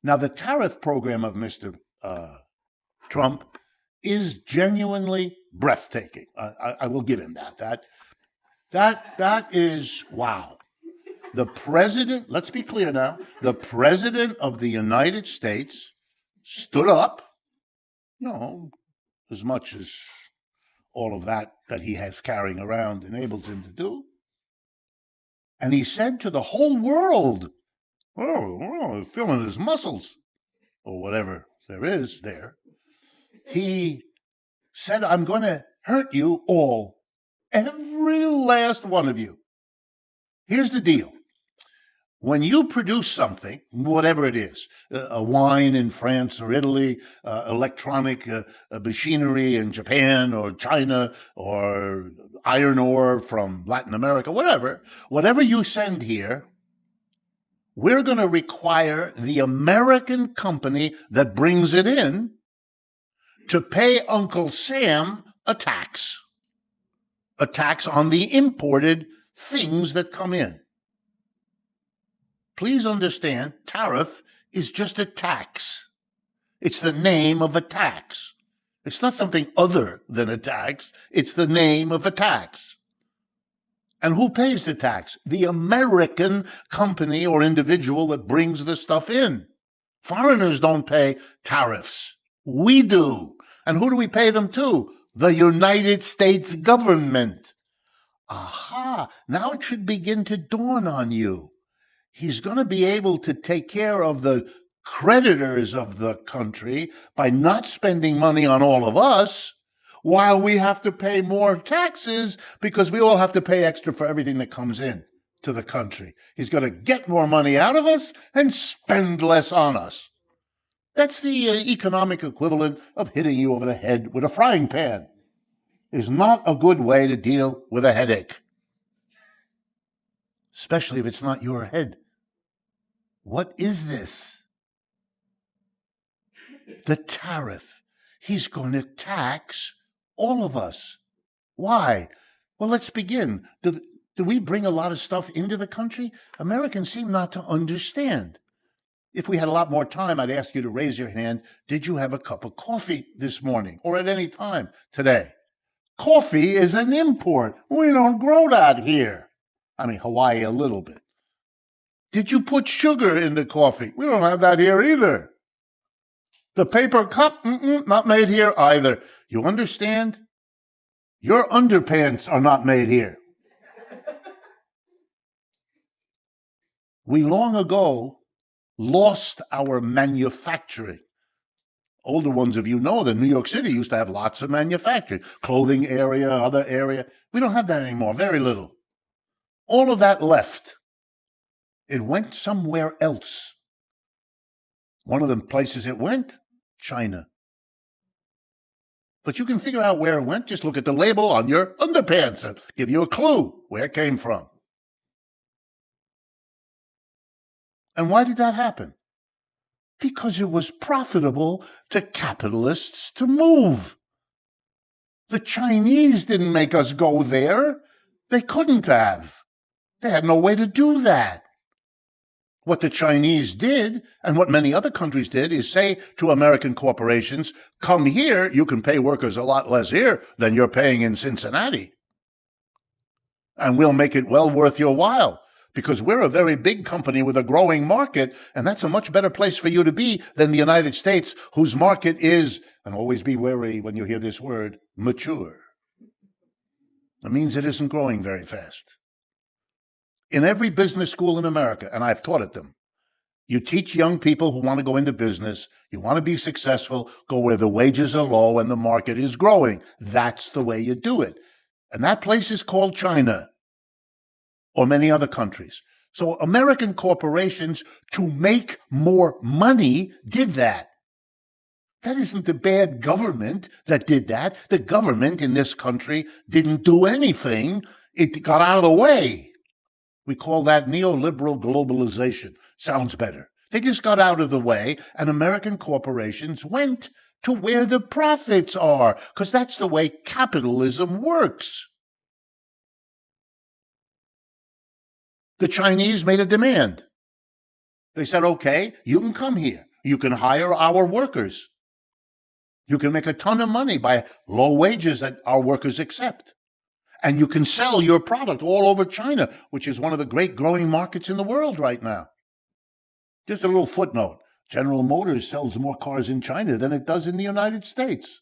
Now, the tariff program of Mr. Trump is genuinely breathtaking. I will give him that. That is wow. The president, let's be clear now, the president of the United States stood up, as much as all of that he has carrying around enables him to do. And he said to the whole world, feeling his muscles, or whatever there is there. He said, I'm going to hurt you all, every last one of you. Here's the deal. When you produce something, whatever it is, a wine in France or Italy, electronic machinery in Japan or China, or iron ore from Latin America, whatever you send here, we're going to require the American company that brings it in to pay Uncle Sam a tax on the imported things that come in. Please understand, tariff is just a tax. It's the name of a tax. It's not something other than a tax. It's the name of a tax. And who pays the tax? The American company or individual that brings the stuff in. Foreigners don't pay tariffs. We do. And who do we pay them to? The United States government. Aha! Now it should begin to dawn on you. He's going to be able to take care of the creditors of the country by not spending money on all of us, while we have to pay more taxes because we all have to pay extra for everything that comes in to the country. He's going to get more money out of us and spend less on us. That's the economic equivalent of hitting you over the head with a frying pan. It's not a good way to deal with a headache, especially if it's not your head. What is this? The tariff. He's going to tax all of us. Why? Well, let's begin. Do we bring a lot of stuff into the country? Americans seem not to understand. If we had a lot more time, I'd ask you to raise your hand. Did you have a cup of coffee this morning or at any time today? Coffee is an import. We don't grow that here. I mean, Hawaii a little bit. Did you put sugar in the coffee? We don't have that here either. The paper cup, not made here either. You understand? Your underpants are not made here. We long ago lost our manufacturing. Older ones of you know that New York City used to have lots of manufacturing, clothing area, other area. We don't have that anymore, very little. All of that left. It went somewhere else. One of the places it went, China. But you can figure out where it went. Just look at the label on your underpants and give you a clue where it came from. And why did that happen? Because it was profitable to capitalists to move. The Chinese didn't make us go there. They couldn't have. They had no way to do that. What the Chinese did, and what many other countries did, is say to American corporations, come here, you can pay workers a lot less here than you're paying in Cincinnati. And we'll make it well worth your while, because we're a very big company with a growing market, and that's a much better place for you to be than the United States, whose market is, and always be wary when you hear this word, mature. It means it isn't growing very fast. In every business school in America, and I've taught at them, you teach young people who want to go into business, you want to be successful, go where the wages are low and the market is growing. That's the way you do it. And that place is called China, or many other countries. So American corporations, to make more money, did that. That isn't the bad government that did that. The government in this country didn't do anything. It got out of the way. We call that neoliberal globalization. Sounds better. They just got out of the way, and American corporations went to where the profits are, because that's the way capitalism works. The Chinese made a demand. They said, okay, you can come here. You can hire our workers. You can make a ton of money by low wages that our workers accept. And you can sell your product all over China, which is one of the great growing markets in the world right now. Just a little footnote. General Motors sells more cars in China than it does in the United States.